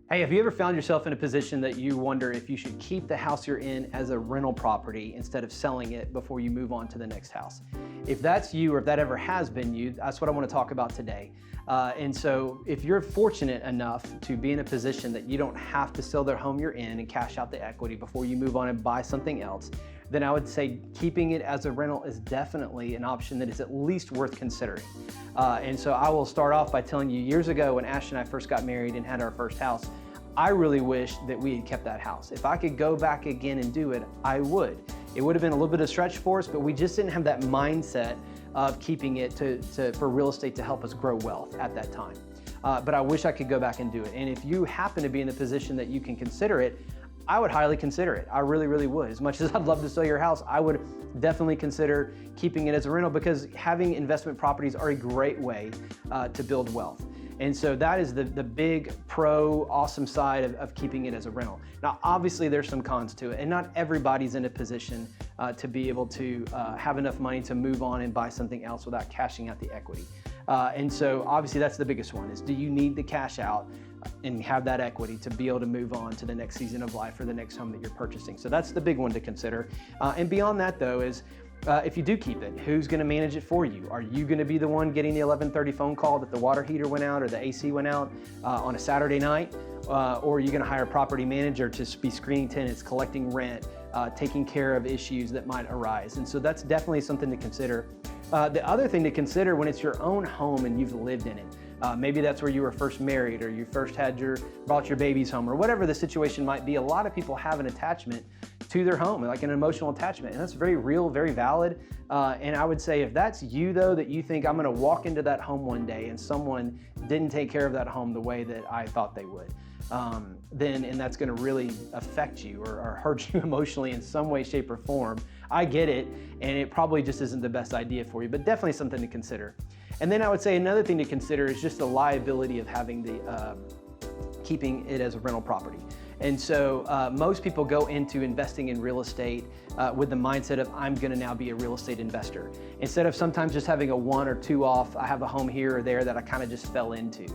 Hey, have you ever found yourself in a position that you wonder if you should keep the house you're in as a rental property instead of selling it before you move on to the next house? If that's you, or if that ever has been you, that's what I want to talk about today. And so if you're fortunate enough to be in a position that you don't have to sell the home you're in and cash out the equity before you move on and buy something else, then I would say keeping it as a rental is definitely an option that is at least worth considering. And so I will start off by telling you, years ago when Ash and I first got married and had our first house, I really wish that we had kept that house. If I could go back again and do it, I would. It would have been a little bit of stretch for us, but we just didn't have that mindset of keeping it for real estate to help us grow wealth at that time. But I wish I could go back and do it. And if you happen to be in a position that you can consider it, I would highly consider it. I really, really would. As much as I'd love to sell your house, I would definitely consider keeping it as a rental, because having investment properties are a great way to build wealth. And so that is the big awesome side of keeping it as a rental. Now, obviously there's some cons to it, and not everybody's in a position to be able to have enough money to move on and buy something else without cashing out the equity. And so obviously that's the biggest one, is do you need to cash out and have that equity to be able to move on to the next season of life or the next home that you're purchasing? So that's the big one to consider. And beyond that though is, if you do keep it, who's going to manage it for you? Are you going to be the one getting the 11:30 phone call that the water heater went out or the AC went out on a Saturday night? Or are you going to hire a property manager to be screening tenants, collecting rent, taking care of issues that might arise? And so that's definitely something to consider. The other thing to consider when it's your own home and you've lived in it, maybe that's where you were first married, or you first brought your babies home, or whatever the situation might be. A lot of people have an attachment to their home, like an emotional attachment, and that's very real, very valid. And I would say if that's you though, that you think I'm gonna walk into that home one day and someone didn't take care of that home the way that I thought they would, and that's gonna really affect you or hurt you emotionally in some way, shape, or form. I get it, and it probably just isn't the best idea for you, but definitely something to consider. And then I would say another thing to consider is just the liability of having keeping it as a rental property. And so most people go into investing in real estate with the mindset of, I'm gonna now be a real estate investor, instead of sometimes just having a one or two off, I have a home here or there that I kind of just fell into.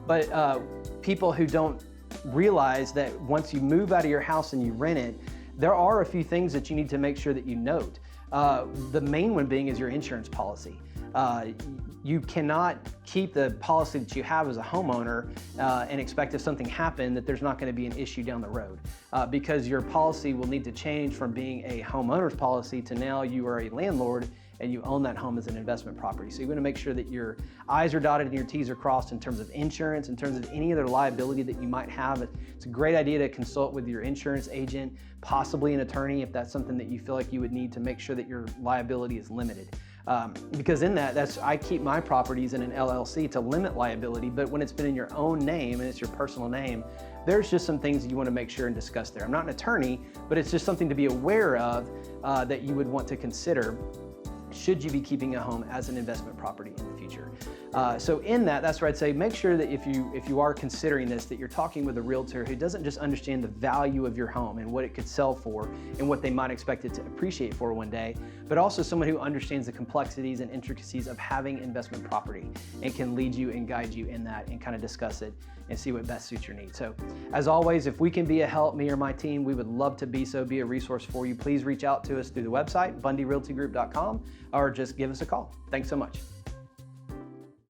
But people who don't realize that once you move out of your house and you rent it, there are a few things that you need to make sure that you note. The main one being is your insurance policy. You cannot keep the policy that you have as a homeowner and expect if something happened that there's not going to be an issue down the road, because your policy will need to change from being a homeowner's policy to now you are a landlord and you own that home as an investment property. So you want to make sure that your I's are dotted and your T's are crossed in terms of insurance, in terms of any other liability that you might have. It's a great idea to consult with your insurance agent, possibly an attorney, if that's something that you feel like you would need to make sure that your liability is limited. Because in that, I keep my properties in an LLC to limit liability, but when it's been in your own name and it's your personal name, there's just some things you want to make sure and discuss there. I'm not an attorney, but it's just something to be aware of that you would want to consider should you be keeping a home as an investment property in the future. So in that's where I'd say make sure that if you are considering this, that you're talking with a realtor who doesn't just understand the value of your home and what it could sell for and what they might expect it to appreciate for one day, but also someone who understands the complexities and intricacies of having investment property and can lead you and guide you in that and kind of discuss it and see what best suits your needs. So as always, if we can be a help, me or my team, we would love to be a resource for you. Please reach out to us through the website, bundyrealtygroup.com, or just give us a call. Thanks so much.